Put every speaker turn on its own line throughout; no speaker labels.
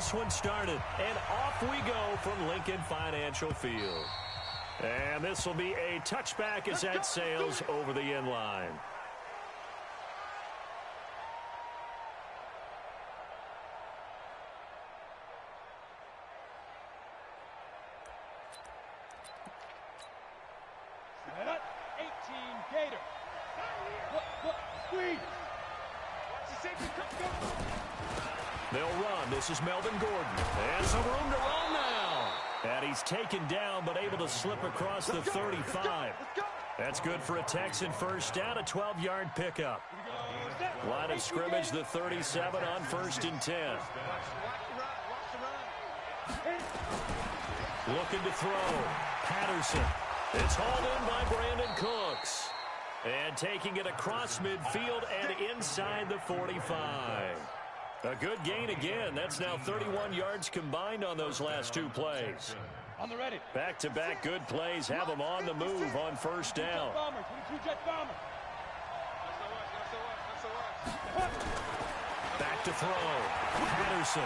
this one started. And off we go from Lincoln Financial Field. And this will be a touchback as that sails over the end line.
Set up, 18 Gator. Squeeze.
They'll run. This is Melvin Gordon. And some room to run now. And he's taken down but able to slip across the 35. That's good for a Texan first down, a 12-yard pickup. Line of scrimmage, the 37 on 1st and 10. Looking to throw. Patterson. It's hauled in by Brandon Cooks. And taking it across midfield and inside the 45. A good gain again. That's now 31 yards combined on those last two plays.
On the ready.
Back-to-back good plays have them on the move on first down. Back to throw. Patterson.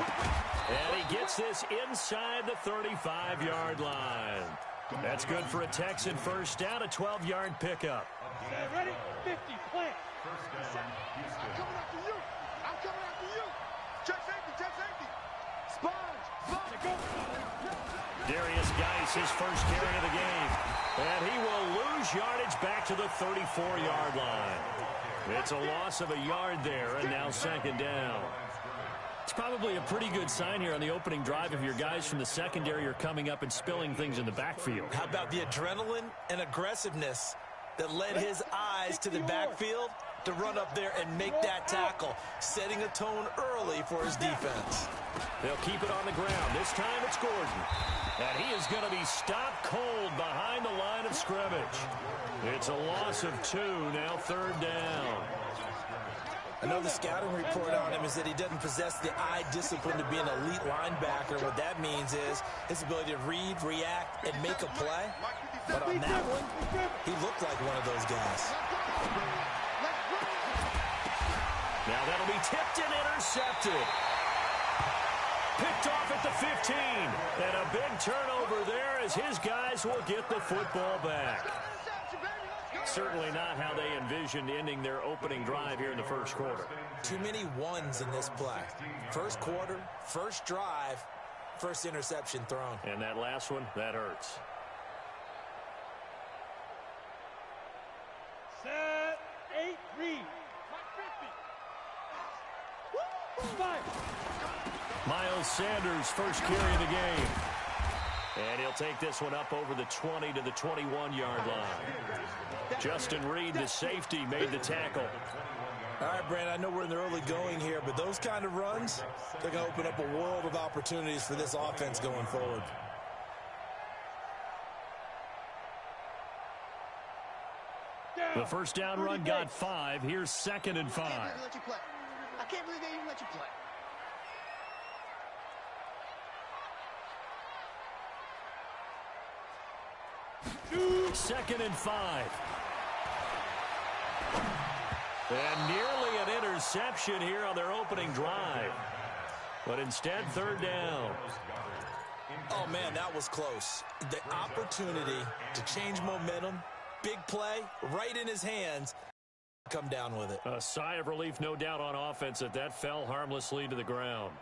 And he gets this inside the 35-yard line. That's good for a Texan first down, a 12-yard pickup.
Ready? 50, plant.
I'm coming after you. I'm coming after you. Check safety. Sponge.
Go.
Darius Geis, his first carry of the game. And he will lose yardage back to the 34-yard line. It's a loss of a yard there, and now second down. It's probably a pretty good sign here on the opening drive if your guys from the secondary are coming up and spilling things in the backfield.
How about the adrenaline and aggressiveness that led his eyes to the backfield to run up there and make that tackle, setting a tone early for his defense.
They'll keep it on the ground. This time it's Gordon. And he is going to be stopped cold behind the line of scrimmage. It's a loss of 2, now third down.
Another scouting report on him is that he doesn't possess the eye discipline to be an elite linebacker. What that means is his ability to read, react, and make a play. But on that one, he looked like one of those guys.
Now that'll be tipped and intercepted. Picked off at the 15. And a big turnover there as his guys will get the football back. Certainly not how they envisioned ending their opening drive here in the first quarter.
Too many ones in this play. First quarter, first drive, first interception thrown.
And that last one, that hurts.
Set, 8, read. 50.
Miles Sanders, first carry of the game. And he'll take this one up over the 20 to the 21-yard line. Justin Reed, the safety, made the tackle.
All right, Brandon, I know we're in the early going here, but those kind of runs, they're going to open up a world of opportunities for this offense going forward.
The first down run got 5. Here's 2nd and 5.
I can't believe they even let you play.
2nd and 5. And nearly an interception here on their opening drive. But instead, third down.
Oh, man, that was close. The opportunity to change momentum, big play, right in his hands, come down with it.
A sigh of relief, no doubt, on offense that fell harmlessly to the ground.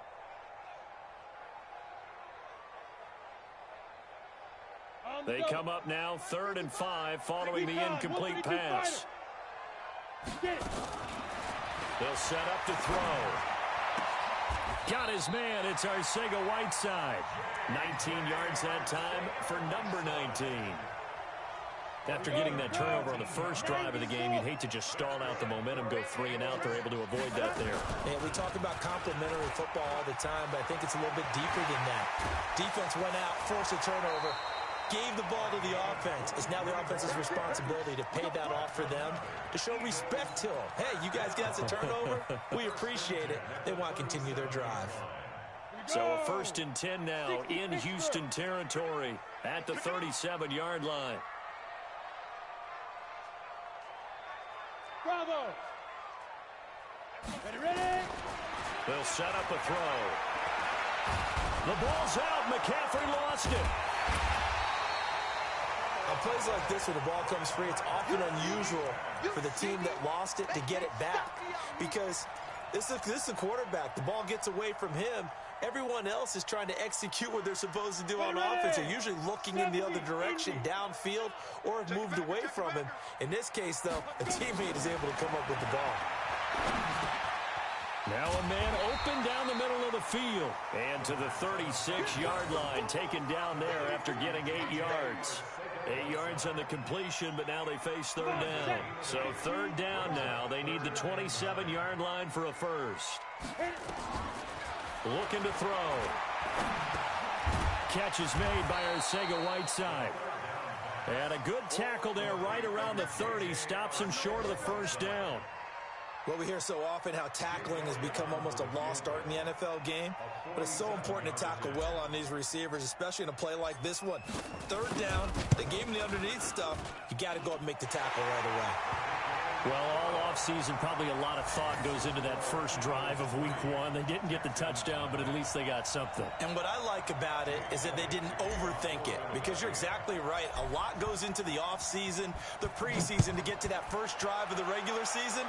They come up now 3rd and 5 following the incomplete pass. They'll set up to throw. Got his man. It's Arcega-Whiteside. 19 yards that time for number 19. After getting that turnover on the first drive of the game, you'd hate to just stall out the momentum, go 3 and out. They're able to avoid that there.
And we talk about complementary football all the time, but I think it's a little bit deeper than that. Defense went out, forced a turnover, gave the ball to the offense. It's now the offense's responsibility to pay that off for them, to show respect to them. Hey, you guys got a turnover? We appreciate it. They want to continue their drive.
So a 1st and 10 now in Houston territory at the 37-yard line.
Bravo. Ready.
They'll set up a throw. The ball's out. McCaffrey lost it.
On plays like this where the ball comes free, it's often unusual for the team that lost it to get it back. Because this is the quarterback. The ball gets away from him. Everyone else is trying to execute what they're supposed to do on offense. They're usually looking in the other direction, downfield, or have moved away from him. In this case, though, a teammate is able to come up with the ball.
Now a man open down the middle of the field. And to the 36-yard line, taken down there after getting 8 yards. 8 yards on the completion, but now they face third down. So third down now. They need the 27-yard line for a first. Looking to throw. Catch is made by Arcega-Whiteside. And a good tackle there right around the 30. Stops him short of the first down.
Well, we hear so often how tackling has become almost a lost art in the NFL game. But it's so important to tackle well on these receivers, especially in a play like this one. Third down, they gave him the underneath stuff. You got to go up and make the tackle right away.
Well, all offseason, probably a lot of thought goes into that first drive of week one. They didn't get the touchdown, but at least they got something.
And what I like about it is that they didn't overthink it, because you're exactly right. A lot goes into the offseason, the preseason, to get to that first drive of the regular season.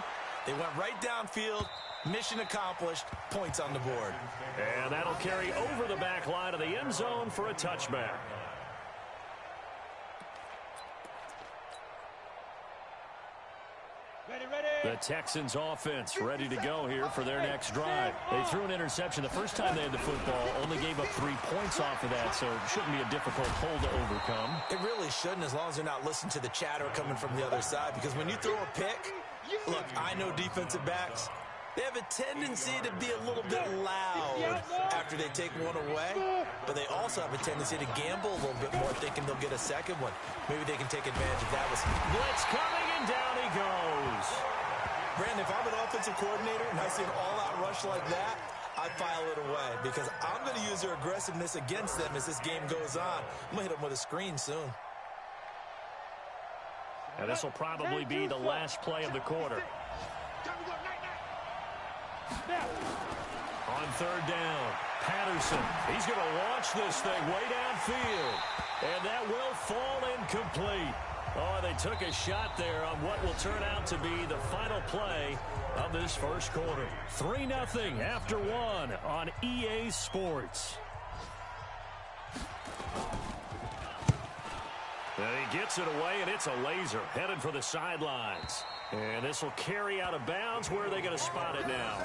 They went right downfield, mission accomplished, points on the board.
And that'll carry over the back line of the end zone for a touchback. The Texans offense ready to go here for their next drive. They threw an interception the first time they had the football, only gave up 3 points off of that, so it shouldn't be a difficult hole to overcome.
It really shouldn't, as long as they're not listening to the chatter coming from the other side, because when you throw a pick, look, I know defensive backs, they have a tendency to be a little bit loud after they take one away, but they also have a tendency to gamble a little bit more, thinking they'll get a second one. Maybe they can take advantage of that.
Blitz coming, and down he goes.
Brandon, if I'm an offensive coordinator and I see an all-out rush like that, I file it away, because I'm going to use their aggressiveness against them as this game goes on. I'm going to hit them with a screen soon.
And this will probably be the last play of the quarter. On third down, Patterson. He's going to launch this thing way downfield. And that will fall incomplete. Oh, they took a shot there on what will turn out to be the final play of this first quarter. 3-0 after 1 on EA Sports. And he gets it away, and it's a laser headed for the sidelines. And this will carry out of bounds. Where are they going to spot it now?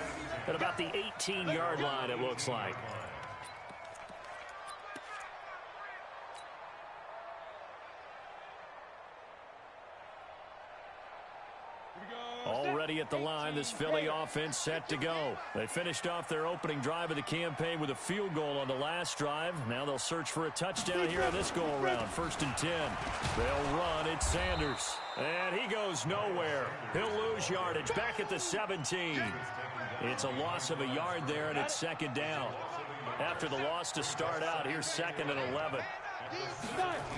At about the 18-yard line, it looks like. Already at the line, this Philly offense set to go. They finished off their opening drive of the campaign with a field goal on the last drive. Now they'll search for a touchdown here on this go-around. 1st and 10. They'll run. It's Sanders. And he goes nowhere. He'll lose yardage back at the 17. It's a loss of a yard there, and it's 2nd down. After the loss to start out, here's 2nd and 11.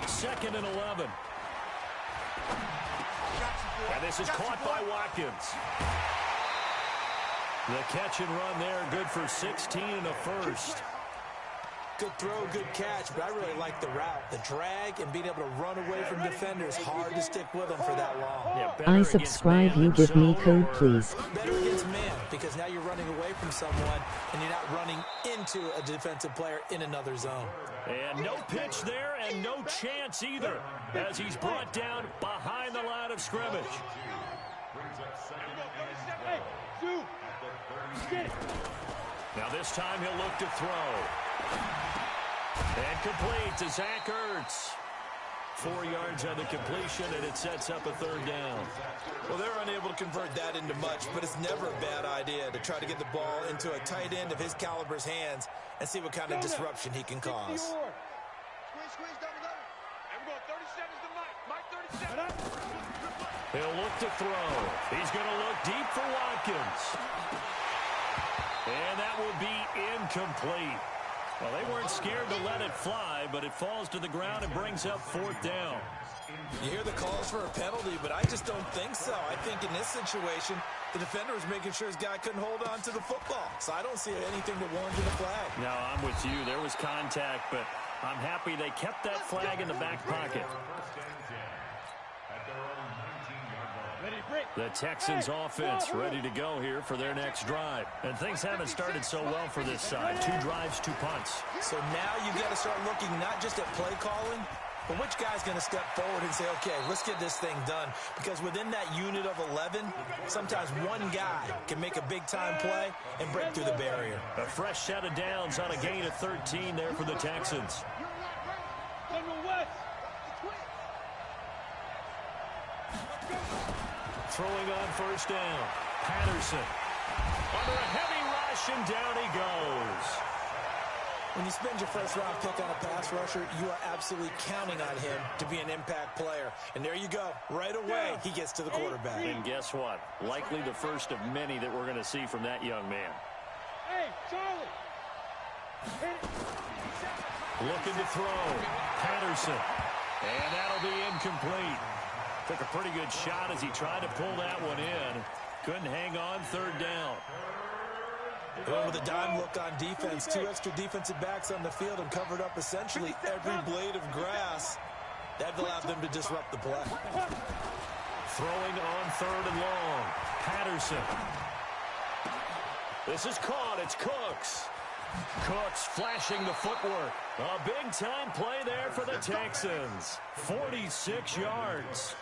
2nd and 11. And this is caught by Watkins. The catch and run there, good for 16 and a first.
Good throw, good catch, but I really like the route. The drag and being able to run away from defenders, hard to stick with them for that long.
Yeah,
I subscribe, you give me code, please.
Better against man, because now you're running away from someone and you're not running into a defensive player in another zone.
And no pitch there, and no chance either, as he's brought down behind the line of scrimmage. Now this time he'll look to throw. And complete to Zach Ertz. 4 yards on the completion, and it sets up a 3rd down.
Well, they're unable to convert that into much, but it's never a bad idea to try to get the ball into a tight end of his caliber's hands and see what kind of disruption he can cause.
Squeeze down the middle. And we're going 30 seconds to Mike. Mike 37.
He'll look to throw. He's going to look deep for Watkins. And that will be incomplete. Well, they weren't scared to let it fly, but it falls to the ground and brings up 4th down.
You hear the calls for a penalty, but I just don't think so. I think in this situation, The defender was making sure his guy couldn't hold on to the football. So I don't see anything that warranted a flag.
No, I'm with you. There was contact, but I'm happy they kept that flag in the back pocket. The Texans offense ready to go here for their next drive. And things haven't started so well for this side. 2 drives, 2 punts.
So now you've got to start looking not just at play calling, but which guy's going to step forward and say, okay, let's get this thing done. Because within that unit of 11, sometimes one guy can make a big-time play and break through the barrier.
A fresh set of downs on a gain of 13 there for the Texans. Throwing on first down. Patterson under a heavy rush, and down he goes.
When you spend your first-round pick on a pass rusher, you are absolutely counting on him to be an impact player. And there you go. Right away, he gets to the quarterback.
And guess what? Likely the first of many that we're going to see from that young man.
Hey, Charlie.
Looking to throw. Patterson. And that'll be incomplete. Took a pretty good shot as he tried to pull that one in. Couldn't hang on, 3rd down.
With a dime look on defense, 2 extra defensive backs on the field and covered up essentially every blade of grass. That allowed them to disrupt the play.
Throwing on 3rd and long. Patterson. This is caught. It's Cooks. Cooks flashing the footwork. A big-time play there for the Texans. 46 yards.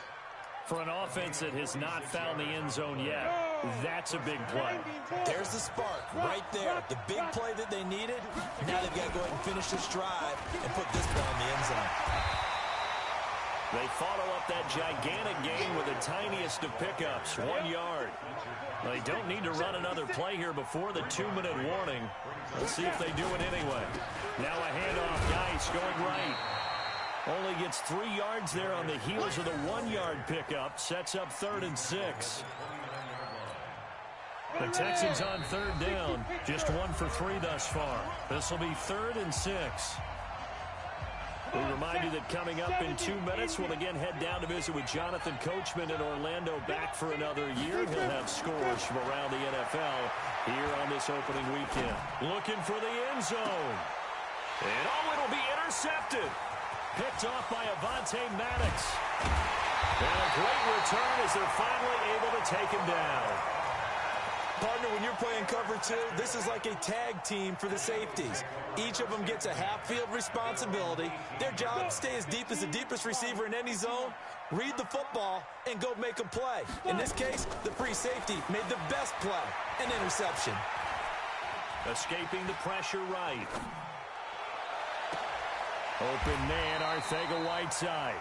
For an offense that has not found the end zone yet, that's a big play.
There's the spark right there. The big play that they needed. Now they've got to go ahead and finish this drive and put this ball in the end zone.
They follow up that gigantic gain with the tiniest of pickups, 1 yard. They don't need to run another play here before the 2-minute warning. Let's see if they do it anyway. Now a handoff, Geis going right. Only gets 3 yards there on the heels of the 1-yard pickup. Sets up 3rd and 6. The Texans on 3rd down. Just 1 for 3 thus far. This will be 3rd and 6. We remind you that coming up in 2 minutes, we'll again head down to visit with Jonathan Coachman in Orlando, back for another year. He'll have scores from around the NFL here on this opening weekend. Looking for the end zone. And it'll be intercepted. Picked off by Avonte Maddox. And a great return as they're finally able to take him down.
Partner, when you're playing cover 2, this is like a tag team for the safeties. Each of them gets a half-field responsibility. Their job, stay as deep as the deepest receiver in any zone, read the football, and go make a play. In this case, the free safety made the best play, an interception.
Escaping the pressure right. Open man, Arcega-Whiteside.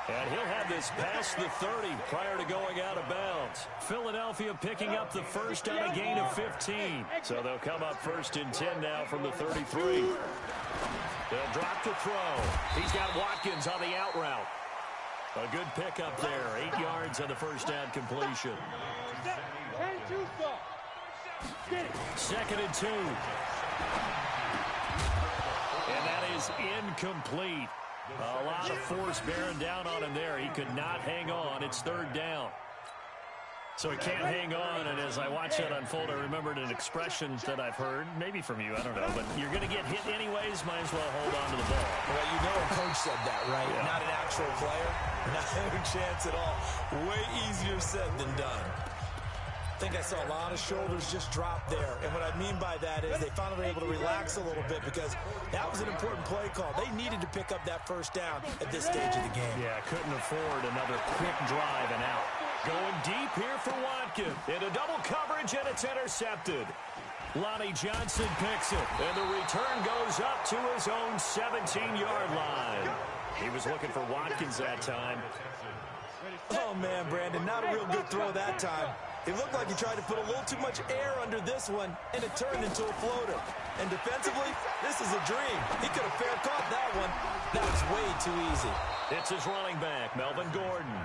And he'll have this past the 30 prior to going out of bounds. Philadelphia picking up the first on a gain of 15. So they'll come up 1st and 10 now from the 33. They'll drop to throw. He's got Watkins on the out route. A good pickup there. 8 yards on the first down completion. 2nd and 2. And that is incomplete. A lot of force bearing down on him there. He could not hang on. It's 3rd down. So he can't hang on, and as I watch that unfold, I remembered an expression that I've heard, maybe from you, I don't know, but you're going to get hit anyways, might as well hold on to the ball.
Well, you know a coach said that, right? Yeah. Not an actual player. Not a chance at all. Way easier said than done. I think I saw a lot of shoulders just drop there. And what I mean by that is they finally were able to relax a little bit because that was an important play call. They needed to pick up that first down at this stage of the game.
Yeah, couldn't afford another quick drive and out. Going deep here for Watkins. Into double coverage, and it's intercepted. Lonnie Johnson picks it, and the return goes up to his own 17-yard line. He was looking for Watkins that time.
Oh, man, Brandon, not a real good throw that time. It looked like he tried to put a little too much air under this one, and it turned into a floater. And defensively, this is a dream. He could have fair caught that one. That was way too easy.
It's his running back, Melvin Gordon.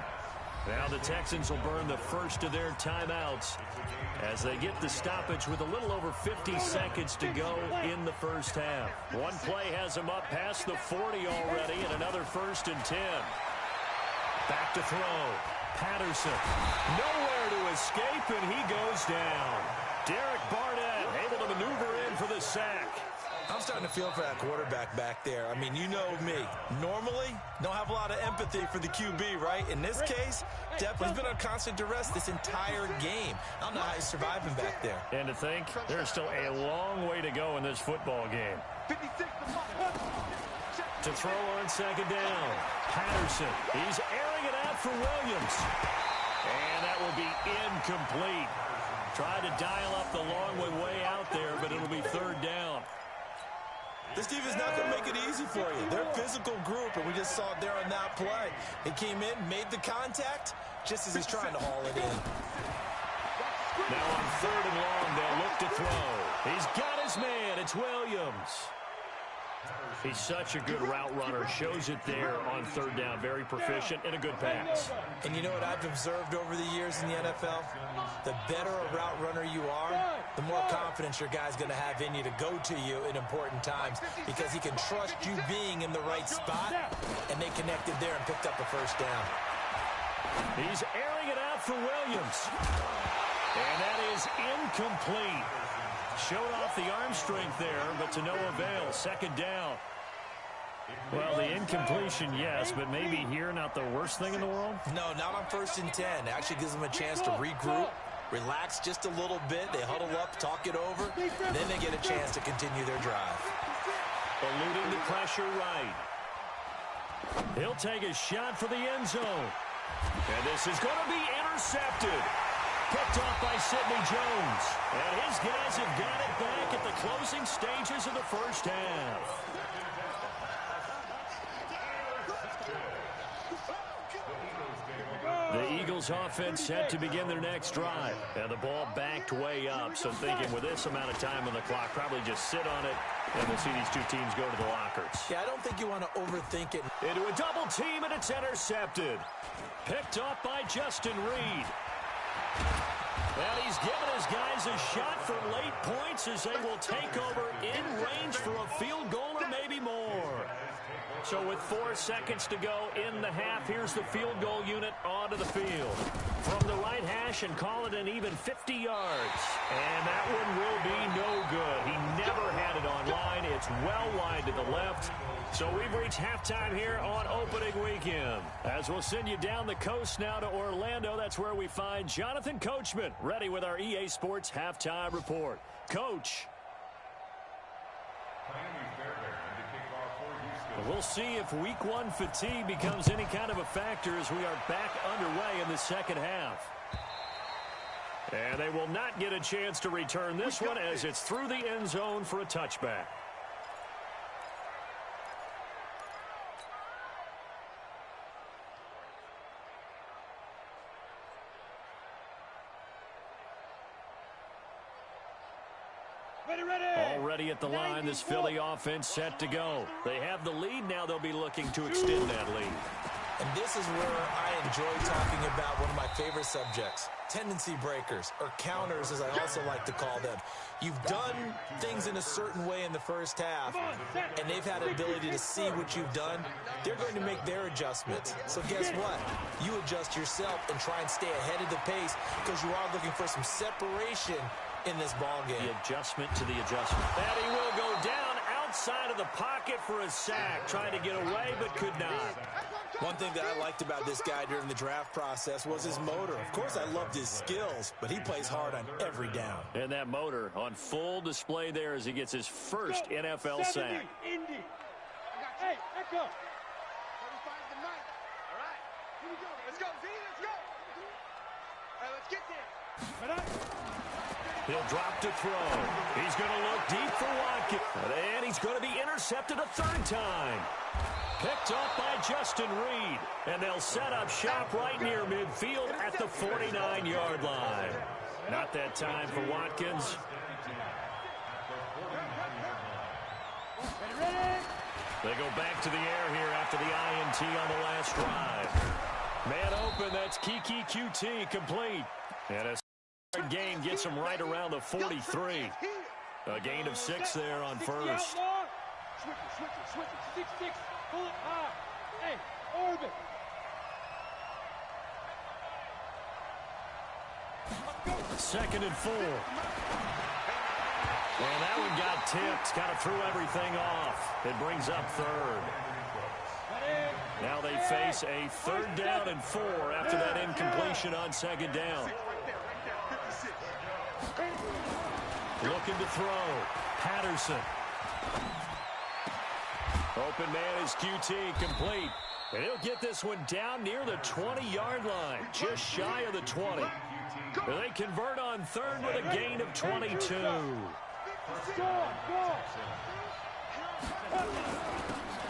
Now the Texans will burn the first of their timeouts as they get the stoppage with a little over 50 seconds to go in the first half. One play has them up past the 40 already, and another 1st and 10. Back to throw. Patterson nowhere to escape, and he goes down. Derek Barnett able to maneuver in for the sack.
I'm starting to feel for that quarterback back there. I mean, you know me. Normally, don't have a lot of empathy for the QB, right? In this case, definitely been on constant duress this entire game. I don't know how he's surviving back there.
And to think, there's still a long way to go in this football game.
56
To throw on second down. Patterson. He's airing it out for Williams. And that will be incomplete. Tried to dial up the long way out there, but it'll be third down.
This defense not going to make it easy for you. They're a physical group, and we just saw it there on that play. He came in, made the contact, just as he's trying to haul it in.
Now on third and long, they'll look to throw. He's got his man. It's Williams. He's such a good route runner. Shows it there on third down. Very proficient and a good pass.
And you know what I've observed over the years in the NFL? The better a route runner you are, the more confidence your guy's going to have in you to go to you in important times because he can trust you being in the right spot, and they connected there and picked up the first down.
He's airing it out for Williams. And that is incomplete. Showed off the arm strength there, but to no avail. Second down. Well, the incompletion, yes, but maybe here not the worst thing in the world?
No, not on 1st and 10. It actually gives them a chance to regroup, relax just a little bit. They huddle up, talk it over, then they get a chance to continue their drive.
Eluding the pressure right. He'll take a shot for the end zone. And this is going to be intercepted. Picked off by Sidney Jones. And his guys have got it back at the closing stages of the first half. The Eagles offense set to begin their next drive. And the ball backed way up. So thinking with this amount of time on the clock, probably just sit on it. And we'll see these two teams go to the lockers.
Yeah, I don't think you want to overthink it.
Into a double team, and it's intercepted. Picked off by Justin Reed. And he's given his guys a shot for late points as they will take over in range for a field goal or maybe more. So with 4 seconds to go in the half, here's the field goal unit onto the field. From the right hash and call it an even 50 yards. And that one will be no good. He never had it on line. It's well wide to the left. So we've reached halftime here on opening weekend. As we'll send you down the coast now to Orlando, that's where we find Jonathan Coachman, ready with our EA Sports halftime report. Coach. We'll see if week 1 fatigue becomes any kind of a factor as we are back underway in the second half. And they will not get a chance to return this one as it's through the end zone for a touchback. Already at the line, this Philly offense set to go. They have the lead. Now they'll be looking to extend that lead.
And this is where I enjoy talking about one of my favorite subjects, tendency breakers, or counters as I also like to call them. You've done things in a certain way in the first half, and they've had the ability to see what you've done. They're going to make their adjustments. So guess what? You adjust yourself and try and stay ahead of the pace because you are looking for some separation in this ball game.
The adjustment to the adjustment. And he will go down outside of the pocket for a sack. Trying to get away, but could not.
One thing that I liked about this guy during the draft process was his motor. Of course, I loved his skills, but he plays hard on every down.
And that motor on full display there as he gets his first NFL sack.
Indy. Hey, echo.
All right. Here we go. Let's go, Z. Let's go. All right, let's get there.
He'll drop to throw. He's going to look deep for Watkins. And he's going to be intercepted a third time. Picked off by Justin Reed. And they'll set up shop right near midfield at the 49-yard line. Not that time for Watkins. They go back to the air here after the INT on the last drive. Man open, that's Kiki QT complete. And a gain gets him right around the 43. A gain of 6 there on first.
Switch it. 6-6. Pull it high. Hey, orbit.
2nd and 4. And that one got tipped. Kind of threw everything off. It brings up 3rd. Now they face a 3rd down and 4 after that incompletion on 2nd down. Looking to throw. Patterson. Open man is QT, complete. And he'll get this one down near the 20-yard line, just shy of the 20. And they convert on 3rd with a gain of 22.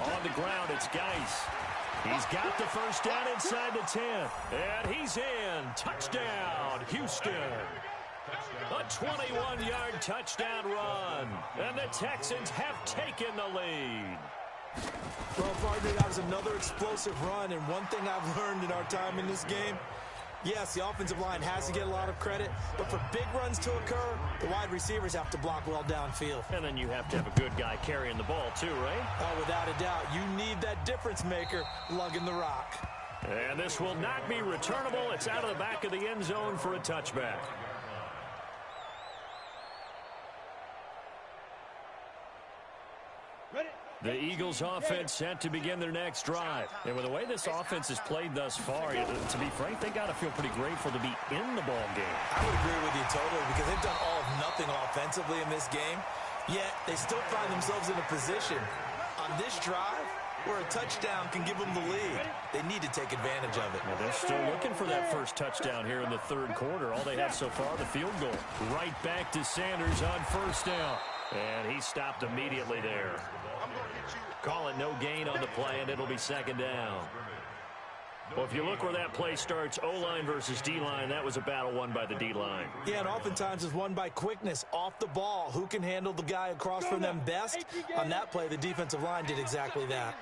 On the ground, it's Geis. He's got the 1st down inside the 10. And he's in. Touchdown, Houston. A 21-yard touchdown run. And the Texans have taken the lead.
Well, partner, that was another explosive run, and one thing I've learned in our time in this game, yes, the offensive line has to get a lot of credit, but for big runs to occur, the wide receivers have to block well downfield.
And then you have to have a good guy carrying the ball too, right?
Oh, without a doubt. You need that difference maker lugging the rock.
And this will not be returnable. It's out of the back of the end zone for a touchback. The Eagles offense set to begin their next drive. And with the way this offense has played thus far, to be frank, they got to feel pretty grateful to be in the ball game.
I would agree with you totally, because they've done all of nothing offensively in this game, yet they still find themselves in a position on this drive where a touchdown can give them the lead. They need to take advantage of it.
Well, they're still looking for that first touchdown here in the 3rd quarter. All they have so far, the field goal. Right back to Sanders on 1st down. And he stopped immediately there. Call it no gain on the play, and it'll be 2nd down. Well, if you look where that play starts, O-line versus D-line, that was a battle won by the D-line.
Yeah, and oftentimes it's won by quickness off the ball. Who can handle the guy across from them best? On that play, the defensive line did exactly that.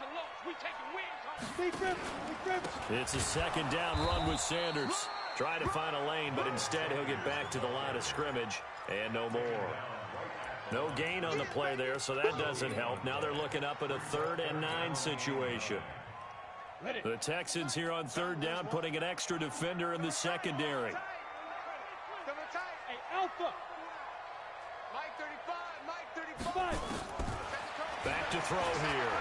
It's a 2nd down run with Sanders. Try to find a lane, but instead he'll get back to the line of scrimmage, and no more. No gain on the play there, so that doesn't help. Now they're looking up at a 3rd and 9 situation. The Texans here on 3rd down, putting an extra defender in the secondary.
Hey, Alpha.
Mike 35.
Back to throw here.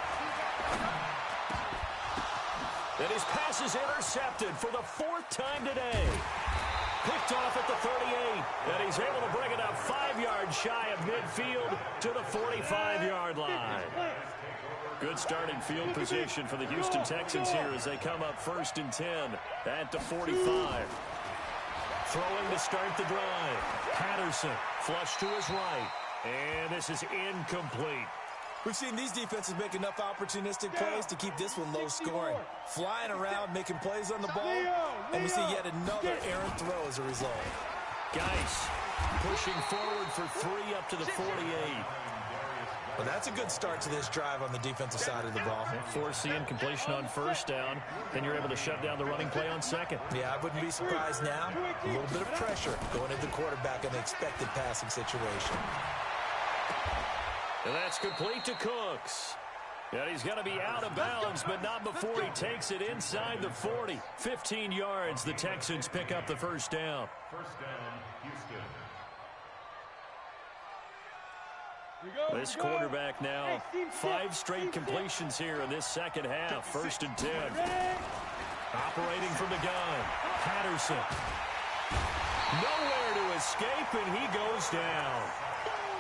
And his pass is intercepted for the 4th time today. Picked off at the 38, and he's able to bring it up 5 yards shy of midfield to the 45-yard line. Good starting field position for the Houston Texans here as they come up 1st and 10 at the 45. Throwing to start the drive. Patterson flush to his right, and this is incomplete.
We've seen these defenses make enough opportunistic plays to keep this one low scoring. Flying around, making plays on the ball, and we see yet another errant throw as a result.
Geis pushing forward for 3 up to the 48.
Well, that's a good start to this drive on the defensive side of the ball.
Force the incompletion on 1st down, then you're able to shut down the running play on 2nd.
Yeah, I wouldn't be surprised now. A little bit of pressure going into the quarterback in the expected passing situation.
And that's complete to Cooks. And he's going to be out of bounds, but not before he takes it inside the 40. 15 yards, the Texans pick up the 1st down.
1st down, Houston.
This quarterback now 5 straight completions here in this 2nd half. 1st and 10. Operating from the gun. Patterson. Nowhere to escape, and he goes down.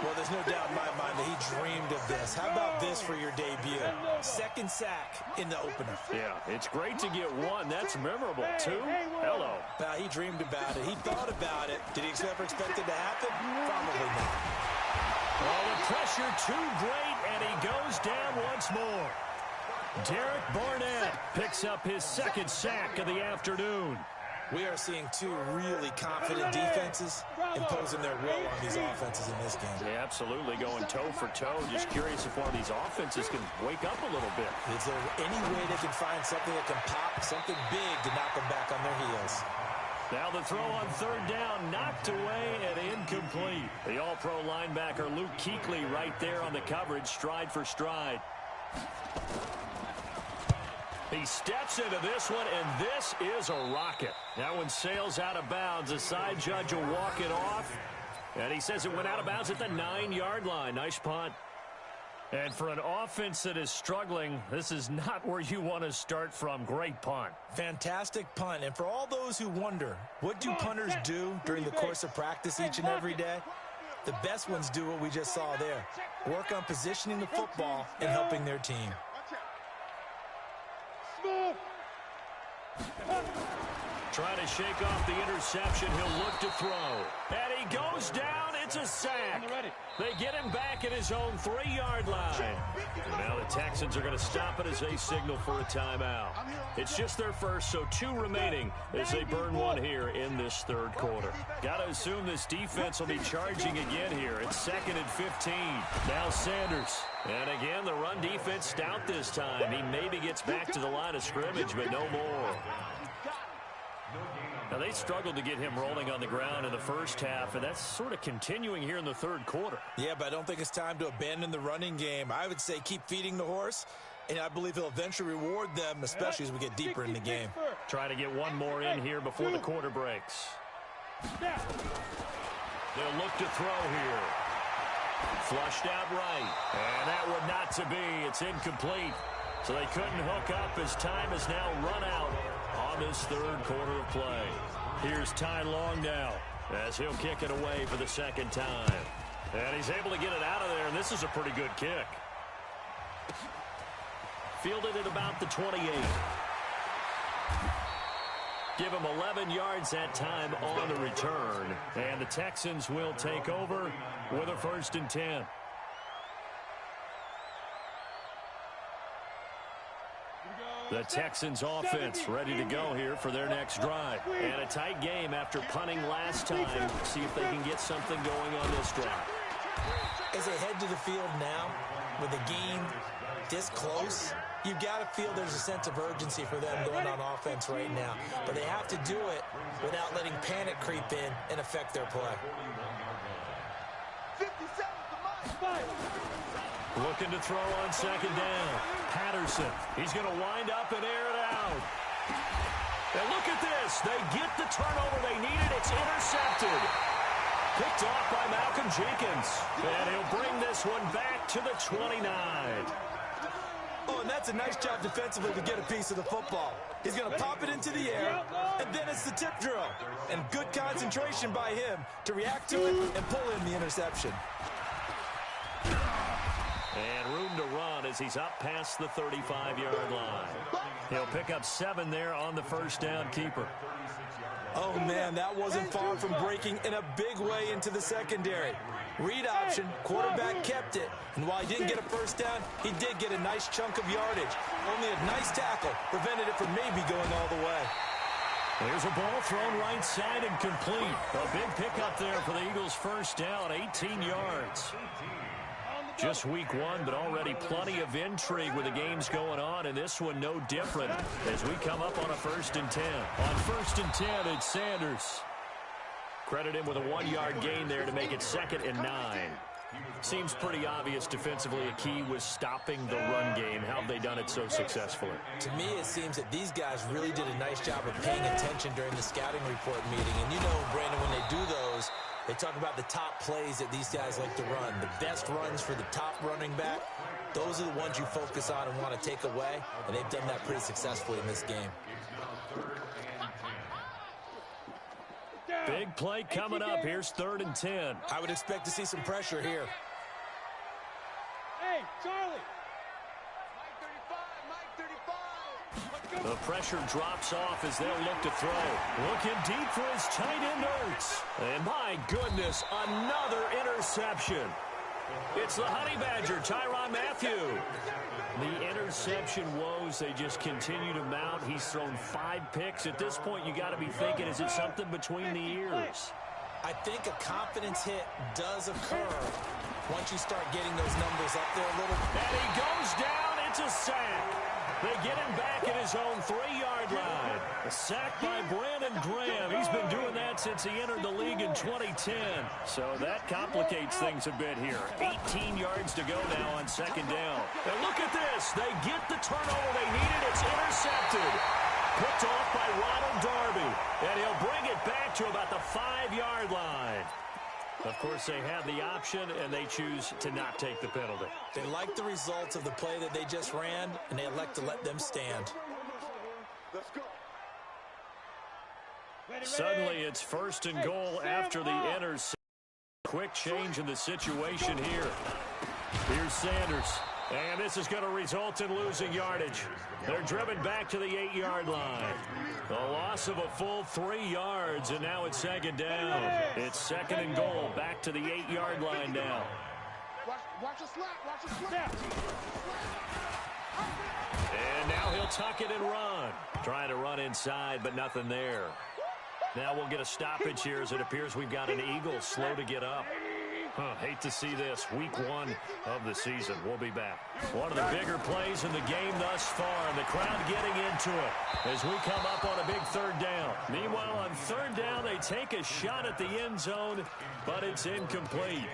Well, there's no doubt in my mind that he dreamed of this. How about this for your debut? 2nd sack in the opener.
Yeah, it's great to get 1. That's memorable. 2? Hello.
He dreamed about it. He thought about it. Did he ever expect it to happen? Probably not.
Well, the pressure too great, and he goes down once more. Derek Barnett picks up his 2nd sack of the afternoon.
We are seeing 2 really confident defenses imposing their will on these offenses in this game.
Yeah, absolutely, going toe for toe. Just curious if one of these offenses can wake up a little bit.
Is there any way they can find something that can pop, something big to knock them back on their heels?
Now the throw on 3rd down, knocked away and incomplete. The all-pro linebacker Luke Kuechly right there on the coverage, stride for stride. He steps into this one, and this is a rocket. That one sails out of bounds. The side judge will walk it off. And he says it went out of bounds at the 9-yard line. Nice punt. And for an offense that is struggling, this is not where you want to start from. Great punt.
Fantastic punt. And for all those who wonder, what do punters do during the course of practice each and every day? The best ones do what we just saw there. Work on positioning the football and helping their team.
Trying to shake off the interception. He'll look to throw. And he goes down. It's a sack. They get him back at his own 3-yard line. And now the Texans are going to stop it as they signal for a timeout. It's just their first, so 2 remaining as they burn one here in this third quarter. Got to assume this defense will be charging again here. It's 2nd and 15. Now Sanders. And again, the run defense stout this time. He maybe gets back to the line of scrimmage, but no more. Now, they struggled to get him rolling on the ground in the first half, and that's sort of continuing here in the third quarter.
Yeah, but I don't think it's time to abandon the running game. I would say keep feeding the horse, and I believe he'll eventually reward them, especially as we get deeper in the game.
Try to get one more in here before the quarter breaks. They'll look to throw here. Flushed out right, and that one not to be. It's incomplete. So they couldn't hook up as time has now run out on this third quarter of play. Here's Ty Long now as he'll kick it away for the second time. And he's able to get it out of there, and this is a pretty good kick. Fielded at about the 28. Give him 11 yards that time on the return. And the Texans will take over with a 1st and 10. The Texans offense ready to go here for their next drive. And a tight game after punting last time. See if they can get something going on this drive.
As they head to the field now, with the game this close, you've got to feel there's a sense of urgency for them going on offense right now. But they have to do it without letting panic creep in and affect their play.
57 to mine.
Looking to throw on second down. Patterson. He's going to wind up and air it out. And look at this. They get the turnover they needed. It's intercepted. Picked off by Malcolm Jenkins. And he'll bring this one back to the 29.
Oh, and that's a nice job defensively to get a piece of the football. He's going to pop it into the air, and then it's the tip drill. And good concentration by him to react to it and pull in the interception.
And room to run as he's up past the 35-yard line. He'll pick up 7 there on the first down keeper.
Oh, man, that wasn't far from breaking in a big way into the secondary. Read option, quarterback kept it, and while he didn't get a first down, he did get a nice chunk of yardage. Only a nice tackle prevented it from maybe going all the way.
There's a ball thrown right side and complete. A big pickup there for the Eagles' first down, 18 yards. Just week 1, but already plenty of intrigue with the games going on, and this one no different as we come up on a 1st and 10. On 1st and 10, it's Sanders. Credit him with a 1-yard gain there to make it 2nd and 9. Seems pretty obvious defensively a key was stopping the run game. How have they done it so successfully?
To me, it seems that these guys really did a nice job of paying attention during the scouting report meeting. And you know, Brandon, when they do those, they talk about the top plays that these guys like to run. The best runs for the top running back, those are the ones you focus on and want to take away. And they've done that pretty successfully in this game.
Big play coming up. Here's 3rd and 10.
I would expect to see some pressure here.
Hey, Charlie.
Mike 35.
The pressure drops off as they'll look to throw. Looking deep for his tight end Ertz. And my goodness, another interception. It's the Honey Badger, Tyrann Mathieu. The interception woes, they just continue to mount. He's thrown 5 picks. At this point, you got to be thinking, is it something between the ears?
I think a confidence hit does occur once you start getting those numbers up there a little.
And he goes down. It's a sack. They get him back at his own 3-yard line. A sack by Brandon Graham. He's been doing that since he entered the league in 2010. So that complicates things a bit here. 18 yards to go now on 2nd down. And look at this. pass. They get the turnover they needed. It's intercepted. Picked off by Ronald Darby. And he'll bring it back to about the 5-yard line. Of course, they have the option, and they choose to not take the penalty.
They like the results of the play that they just ran, and they elect to let them stand.
Let's go.
Suddenly, it's first and goal after the interception. Quick change in the situation here. Here's Sanders. And this is going to result in losing yardage. They're driven back to the 8-yard line. The loss of a full 3 yards, and now it's second down. It's second and goal, back to the 8-yard line now.
Watch the slap. Watch the slap.
And now he'll tuck it and run. Trying to run inside, but nothing there. Now we'll get a stoppage here as it appears we've got an Eagle slow to get up. Hate to see this. Week 1 of the season. We'll be back. One of the bigger plays in the game thus far, and the crowd getting into it as we come up on a big third down. Meanwhile, on third down, they take a shot at the end zone, but it's incomplete.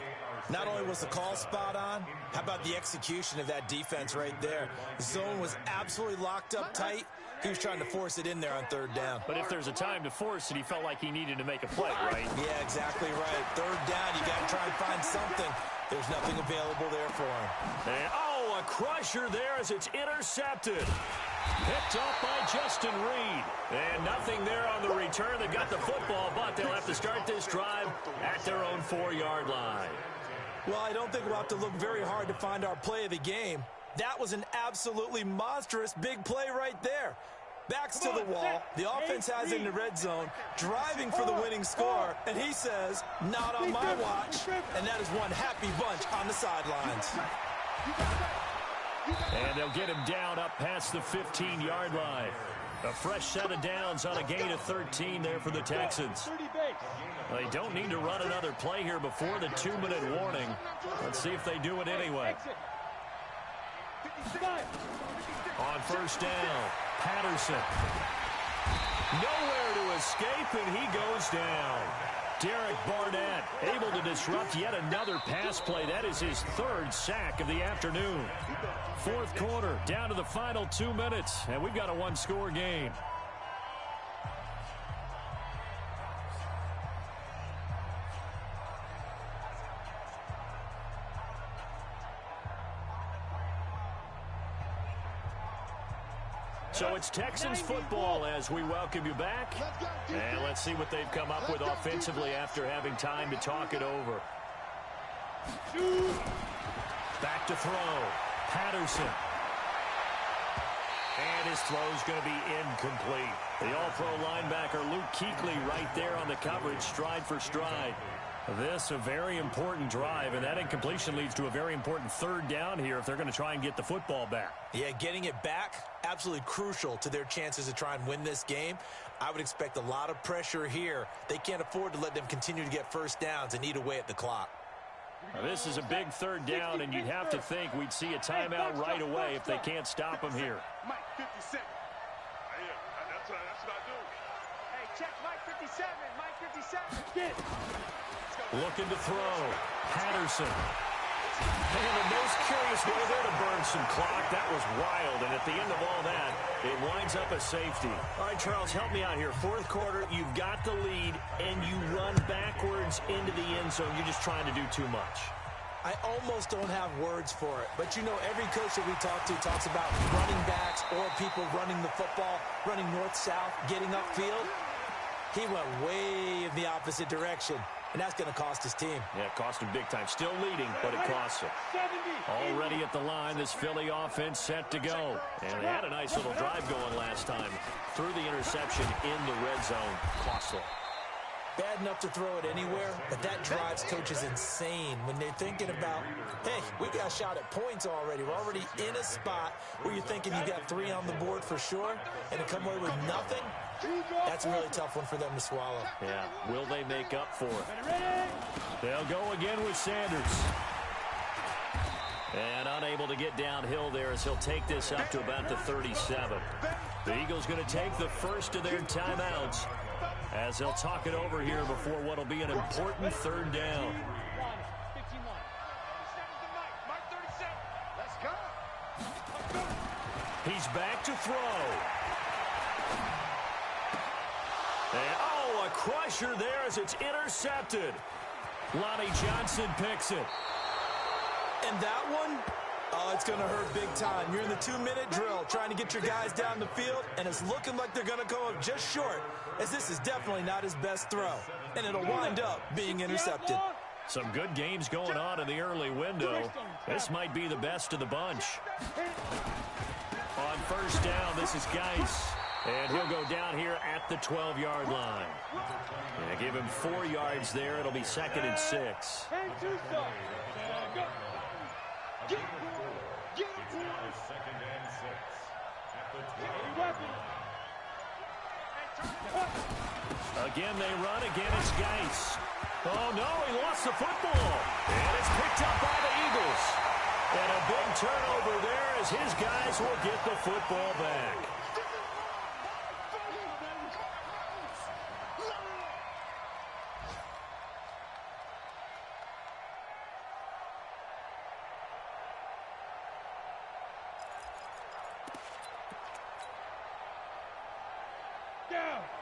Not only was the call spot on, how about the execution of that defense right there? The zone was absolutely locked up tight. He was trying to force it in there on third down.
But if there's a time to force it, he felt like he needed to make a play, right?
Yeah, exactly right. Third down, you got to try and find something. There's nothing available there for him.
And, a crusher there as it's intercepted. Picked up by Justin Reed. And nothing there on the return. They've got the football, but they'll have to start this drive at their own 4-yard line.
Well, I don't think we'll have to look very hard to find our play of the game. That was an absolutely monstrous big play right there. Backs to the wall. The offense has it in the red zone, driving for the winning score, and he says, not on my watch. And that is one happy bunch on the sidelines.
And they'll get him down up past the 15-yard line. A fresh set of downs on a gain of 13 there for the Texans. They don't need to run another play here before the 2-minute warning. Let's see if they do it anyway. On first down, Patterson. Nowhere to escape, and he goes down. Derek Barnett able to disrupt yet another pass play. That is his 3rd sack of the afternoon. 4th quarter, down to the final 2 minutes, and we've got a 1-score game. So it's Texans football as we welcome you back. And let's see what they've come up with offensively after having time to talk it over. Back to throw. Patterson. And his throw's going to be incomplete. The all-pro linebacker Luke Kuechly right there on the coverage, stride for stride. This a very important drive, and that incompletion leads to a very important 3rd down here if they're going to try and get the football back.
Yeah, getting it back, absolutely crucial to their chances to try and win this game. I would expect a lot of pressure here. They can't afford to let them continue to get first downs and eat away at the clock.
Now, this is a big 3rd down, and you'd have to think we'd see a timeout right away if they can't stop him here.
Mike 57. That's what I do.
Hey, check Mike 57. Mike 57. Get.
Looking to throw. Patterson. And the most curious way there to burn some clock. That was wild, and at the end of all that, it winds up a safety. All right, Charles, help me out here. 4th quarter, you've got the lead, and you run backwards into the end zone. You're just trying to do too much.
I almost don't have words for it, but you know every coach that we talk to talks about running backs or people running the football, running north-south, getting upfield. He went way in the opposite direction. And that's going to cost his team.
Yeah, it cost him big time. Still leading, but it costs him. Already at the line, this Philly offense set to go. And they had a nice little drive going last time. Threw the interception in the red zone. Costly.
Bad enough to throw it anywhere, but that drives coaches insane when they're thinking about, hey, we got a shot at points already. We're already in a spot where you're thinking you got 3 on the board for sure, and to come away with nothing, that's a really tough one for them to swallow.
Yeah, will they make up for it? They'll go again with Sanders. And unable to get downhill there as he'll take this up to about the 37. The Eagles going to take the first of their timeouts as they'll talk it over here before what will be an important 3rd down. He's back to throw. And, oh, a crusher there as it's intercepted. Lonnie Johnson picks it.
And that one, oh, it's going to hurt big time. You're in the 2-minute drill trying to get your guys down the field, and it's looking like they're going to go up just short, as this is definitely not his best throw, and it'll wind up being intercepted.
Some good games going on in the early window. This might be the best of the bunch. On first down, this is Geis. And he'll go down here at the 12-yard line. Yeah, give him 4 yards there. It'll be 2nd and 6.
And 2 stop. Go. Get him.
Second and 6. At the
Weapon.
Again, they run. Again, it's Geis. Oh, no, he lost the football. And it's picked up by the Eagles. And a big turnover there as his guys will get the football back.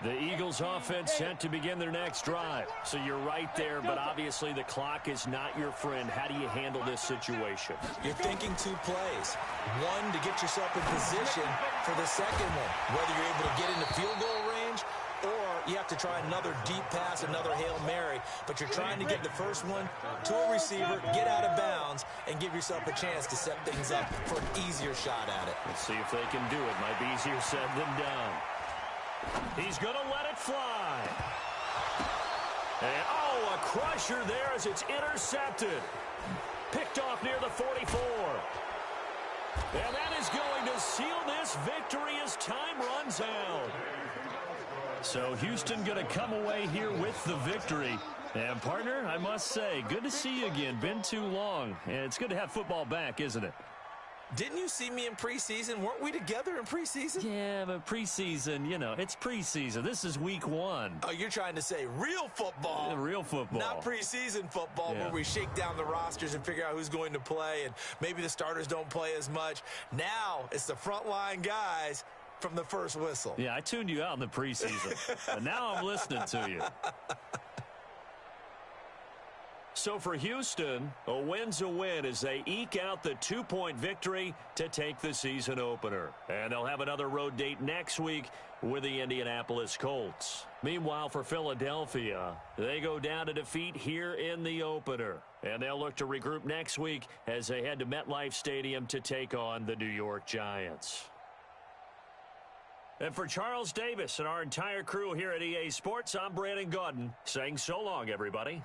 The Eagles offense set to begin their next drive. So you're right there, but obviously the clock is not your friend. How do you handle this situation?
You're thinking 2 plays. One, to get yourself in position for the second one, whether you're able to get into field goal range or you have to try another deep pass, another Hail Mary, but you're trying to get the first one to a receiver, get out of bounds, and give yourself a chance to set things up for an easier shot at it.
Let's see if they can do it. Might be easier said than done. He's going to let it fly. And, oh, a crusher there as it's intercepted. Picked off near the 44. And that is going to seal this victory as time runs out. So Houston going to come away here with the victory. And, partner, I must say, good to see you again. Been too long. And it's good to have football back, isn't it?
Didn't you see me in preseason? Weren't we together in preseason?
Yeah, but preseason, you know, it's preseason. This is week 1.
Oh, you're trying to say real football.
Yeah, real football.
Not preseason football where we shake down the rosters and figure out who's going to play, and maybe the starters don't play as much. Now it's the frontline guys from the first whistle.
Yeah, I tuned you out in the preseason, but now I'm listening to you. So for Houston, a win's a win as they eke out the 2-point victory to take the season opener. And they'll have another road date next week with the Indianapolis Colts. Meanwhile, for Philadelphia, they go down to defeat here in the opener. And they'll look to regroup next week as they head to MetLife Stadium to take on the New York Giants. And for Charles Davis and our entire crew here at EA Sports, I'm Brandon Gaudin saying so long, everybody.